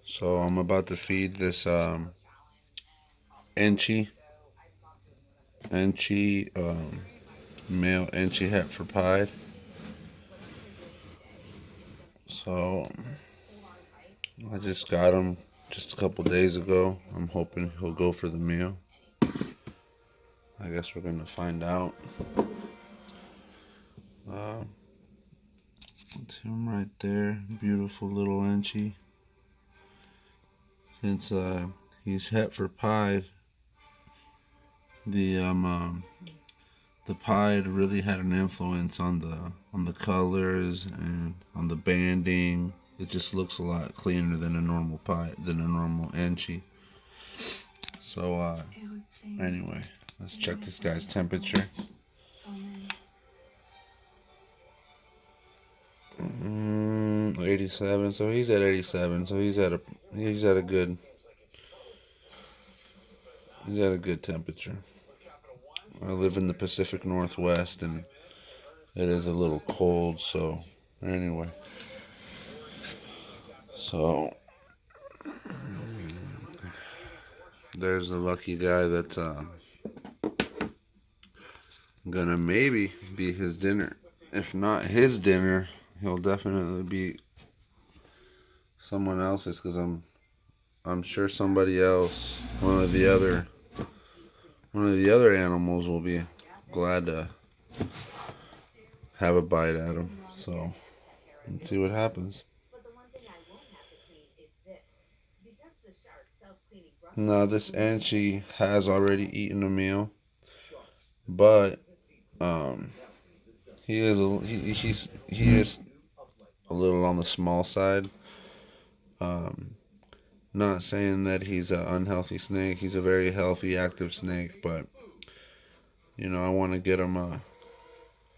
So I'm about to feed this enchi, enchi, male enchi het for pied. So I just got him just a couple days ago. I'm hoping he'll go for the meal. I guess we're gonna find out. Uh, it's him right there, beautiful little enchi. Since he's het for pied, the the pied really had an influence on the colors and on the banding. It just looks a lot cleaner than a normal pie than a normal enchi. So anyway, let's check this guy's temperature. 87. So he's at 87. So he's at a good temperature. I live in the Pacific Northwest and it is a little cold. So anyway, so there's the lucky guy that's gonna maybe be his dinner. If not his dinner, he'll definitely be someone else's, because I'm sure somebody else, one of the other animals will be glad to have a bite at him. So let's see what happens. Now this Anchi has already eaten a meal, but he is a little on the small side. Um, Not saying that he's an unhealthy snake. He's a very healthy, active snake, but I want to get him. I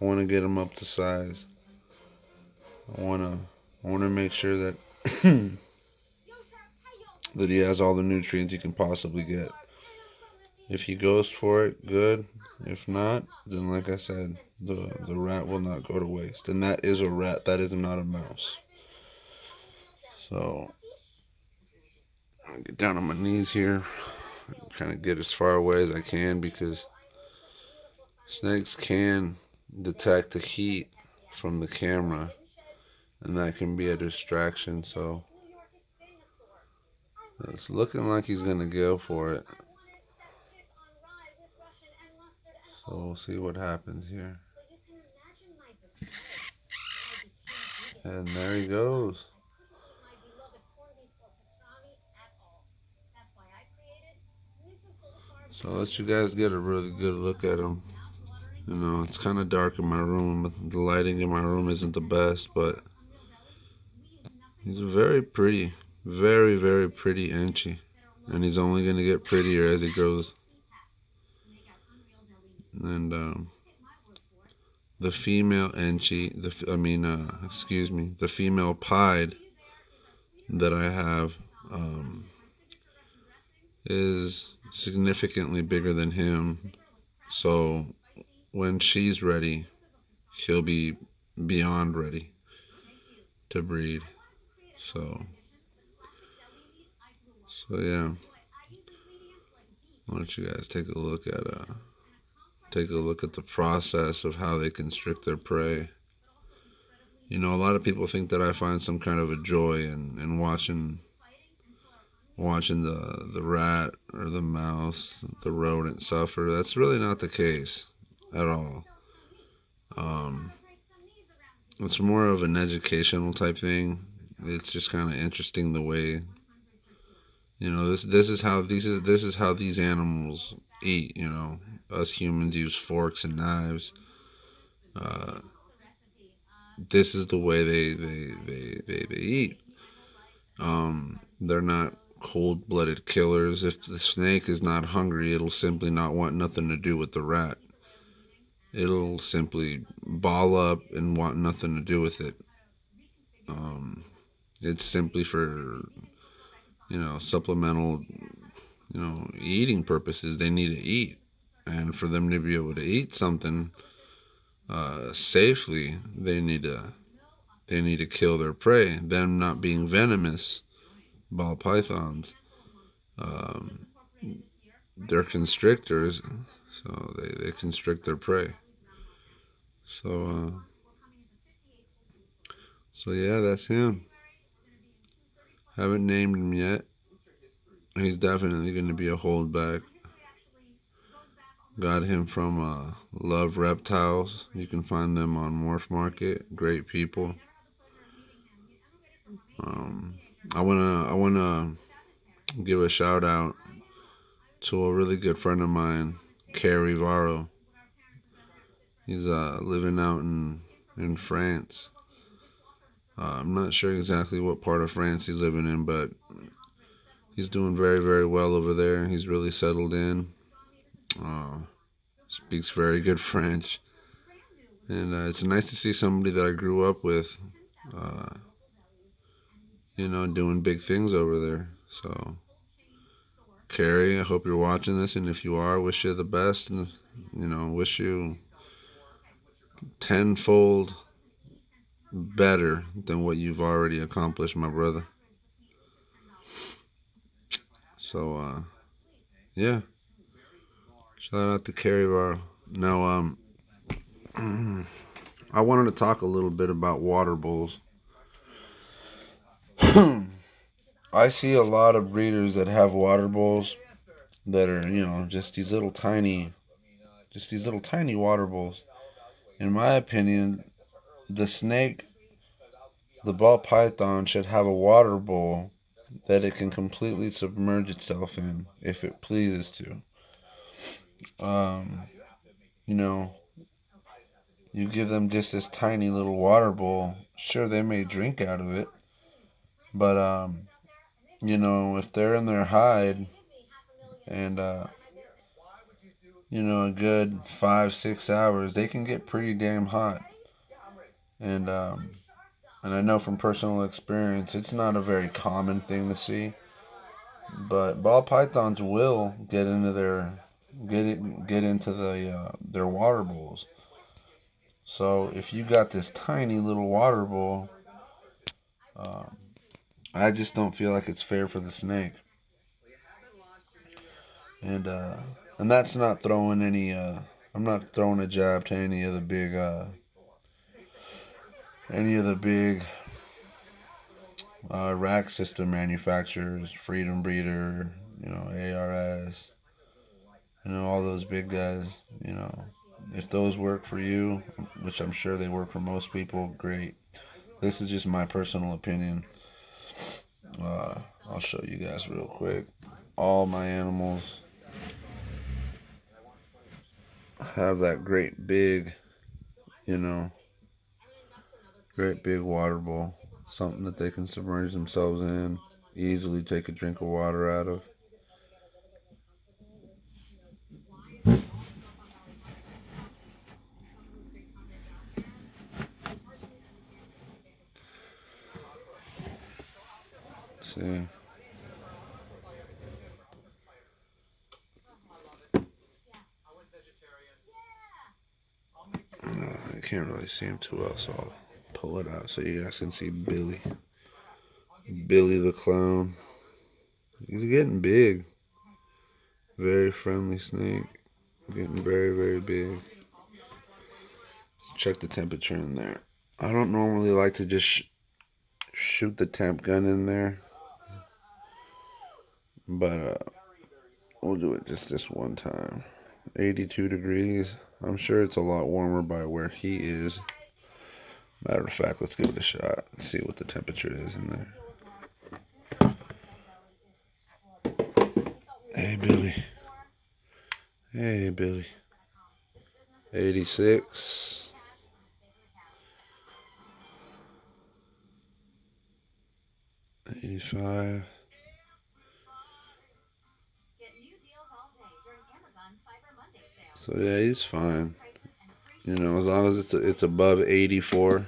want to get him up to size. I want to. I want to make sure that that he has all the nutrients he can possibly get. If he goes for it, good. If not, then like I said, the rat will not go to waste. And that is a rat. That is not a mouse. So I get down on my knees here, kind of get as far away as I can, because snakes can detect the heat from the camera, and that can be a distraction. So it's looking like he's gonna go for it. So we'll see what happens here. And there he goes. So I'll let you guys get a really good look at him. It's kind of dark in my room. The lighting in my room isn't the best, but he's a very pretty, very, very pretty enchi. And he's only going to get prettier as he grows. And the female enchi, the female pied that I have is significantly bigger than him. So when she's ready, he'll be beyond ready to breed. So yeah, why don't you guys take a look at the process of how they constrict their prey. A lot of people think that I find some kind of a joy in watching the rat or the mouse, the rodent suffer. That's really not the case at all. It's more of an educational type thing. It's just kind of interesting the way, this is how these animals eat. Us humans use forks and knives. Uh, this is the way they eat. They're not cold-blooded killers. If the snake is not hungry, it'll simply not want nothing to do with the rat. It'll simply ball up and want nothing to do with it. It's simply for, supplemental, eating purposes. They need to eat. And for them to be able to eat something safely, they need to kill their prey. Them not being venomous ball pythons. Um, they're constrictors, so they constrict their prey. So so yeah, that's him. Haven't named him yet. He's definitely going to be a holdback. Got him from Love Reptiles. You can find them on Morph Market. Great people. Um, I wanna give a shout out to a really good friend of mine, Carrie Varro. He's living out in France. I'm not sure exactly what part of France he's living in, but he's doing very, very well over there. He's really settled in. Uh, Speaks very good French, and it's nice to see somebody that I grew up with, uh, doing big things over there. So, Carrie, I hope you're watching this, and if you are, wish you the best, and wish you tenfold better than what you've already accomplished, my brother. So, yeah, shout out to Carrie Varro. Now, I wanted to talk a little bit about water bowls. I see a lot of breeders that have water bowls that are, just these little tiny water bowls. In my opinion, the snake, the ball python, should have a water bowl that it can completely submerge itself in if it pleases to. Um, you know, you give them just this tiny little water bowl. Sure, they may drink out of it, but if they're in their hide and a good 5 6 hours, they can get pretty damn hot. And and I know from personal experience, it's not a very common thing to see. But ball pythons will get into their water bowls. So if you got this tiny little water bowl, um, I just don't feel like it's fair for the snake. And and that's not throwing any. I'm not throwing a jab to any of the big rack system manufacturers, Freedom Breeder, ARS, all those big guys. If those work for you, which I'm sure they work for most people, great. This is just my personal opinion. Uh, I'll show you guys real quick. All my animals have that you know, great big water bowl. Something that they can submerge themselves in, easily take a drink of water out of. Let's see. I can't really see him too well, so I'll pull it out so you guys can see Billy. Billy the clown. He's getting big. Very friendly snake. Getting very, very big. Let's check the temperature in there. I don't normally like to just shoot the temp gun in there, but we'll do it just this one time. 82 degrees. I'm sure it's a lot warmer by where he is. Matter of fact, let's give it a shot and see what the temperature is in there. Hey, Billy. Hey, Billy. 86. 85. So yeah, he's fine. As long as it's above 84,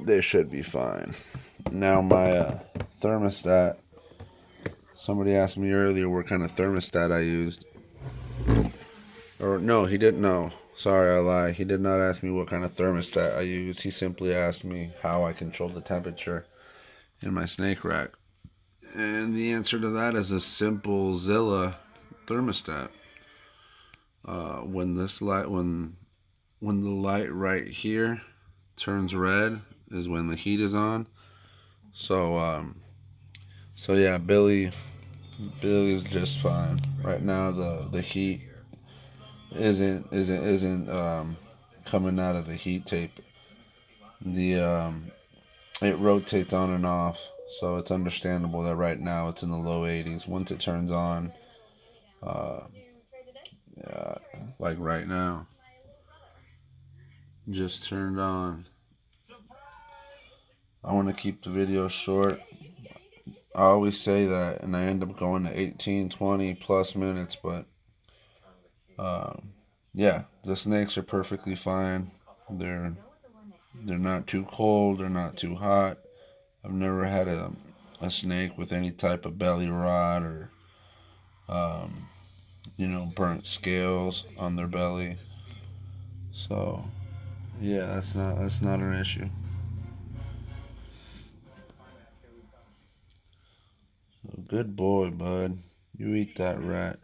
they should be fine. Now my thermostat. Somebody asked me earlier what kind of thermostat I used. Or no, he didn't know. Sorry, I lied. He did not ask me what kind of thermostat I used. He simply asked me how I control the temperature. in my snake rack? And the answer to that is a simple Zilla thermostat. When this light, when the light right here turns red, is when the heat is on. So so yeah, Billy's just fine right now. The heat isn't coming out of the heat tape. The It rotates on and off, so it's understandable that right now it's in the low 80s. Once it turns on, uh, uh, like right now, just turned on. I want to keep the video short. I always say that, and I end up going to 18, 20 plus minutes, but yeah, the snakes are perfectly fine. They're they're not too cold. They're not too hot. I've never had a snake with any type of belly rot or um, burnt scales on their belly. So yeah, that's not an issue. So, good boy, bud. You eat that rat.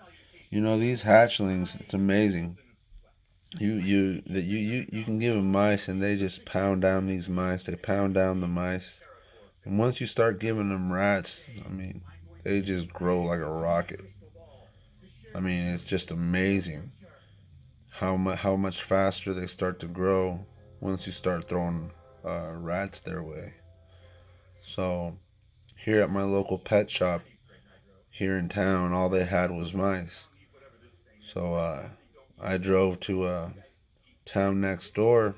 These hatchlings. It's amazing. You can give them mice and they just pound down these mice. They pound down the mice. And once you start giving them rats, I mean, they just grow like a rocket. I mean, it's just amazing how much faster they start to grow once you start throwing rats their way. So here at my local pet shop here in town, all they had was mice. So I drove to a town next door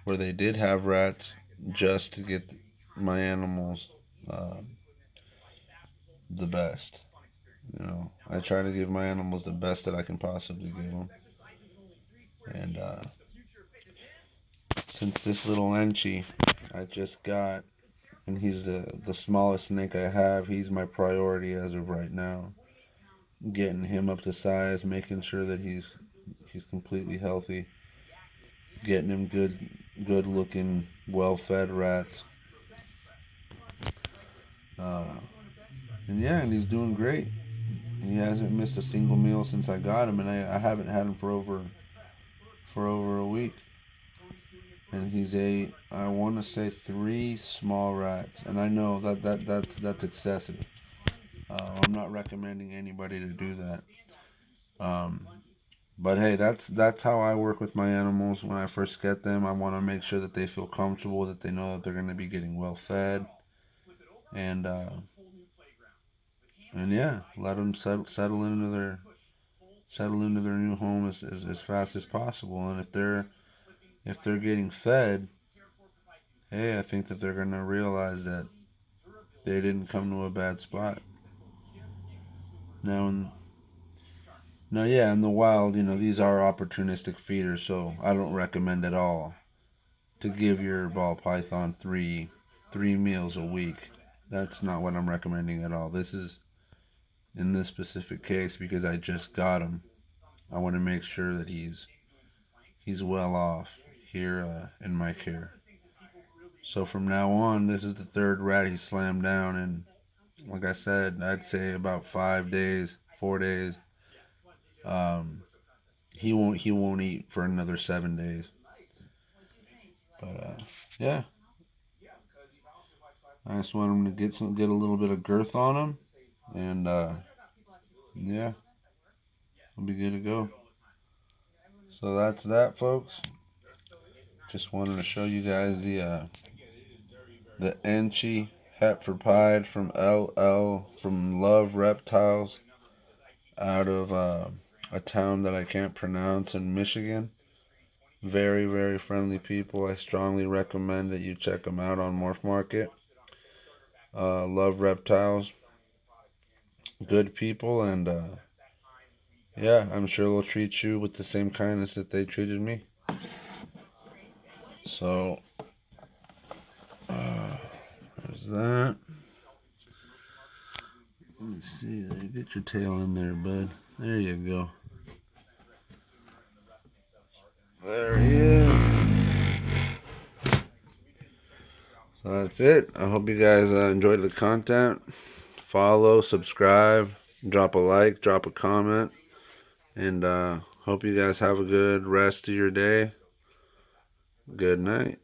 where they did have rats just to get my animals uh, the best. I try to give my animals the best that I can possibly give them. And since this little enchi I just got, and he's the smallest snake I have, he's my priority as of right now. Getting him up to size, making sure that he's completely healthy, getting him good looking, well fed rats. Uh, and yeah, and he's doing great. He hasn't missed a single meal since I got him, and I haven't had him for over a week. And he's ate, I want to say, 3 small rats, and I know that's excessive. I'm not recommending anybody to do that. Um, but hey, that's how I work with my animals. When I first get them, I want to make sure that they feel comfortable, that they know that they're going to be getting well fed, and yeah, let them settle into their new home as fast as possible. And if they're getting fed, hey, I think that they're gonna realize that they didn't come to a bad spot. Now, now, yeah, in the wild, these are opportunistic feeders, so I don't recommend at all to give your ball python three meals a week. That's not what I'm recommending at all. This is in this specific case because I just got him. I want to make sure that he's well off here in my care. So from now on, this is the third rat he slammed down, and like I said, I'd say about 5 days, 4 days. Um, he won't eat for another 7 days. But yeah, I just want him to get a little bit of girth on him, and yeah, we'll be good to go. So that's that, folks. Just wanted to show you guys the enchi Hetford Pied from from Love Reptiles out of a town that I can't pronounce in Michigan. Very, very friendly people. I strongly recommend that you check them out on Morph Market. Love Reptiles. Good people, and yeah, I'm sure they'll treat you with the same kindness that they treated me. So, there's that. Let me see. Get your tail in there, bud. There you go. There he is. So that's it. I hope you guys enjoyed the content. Follow, subscribe, drop a like, drop a comment, and hope you guys have a good rest of your day. Good night.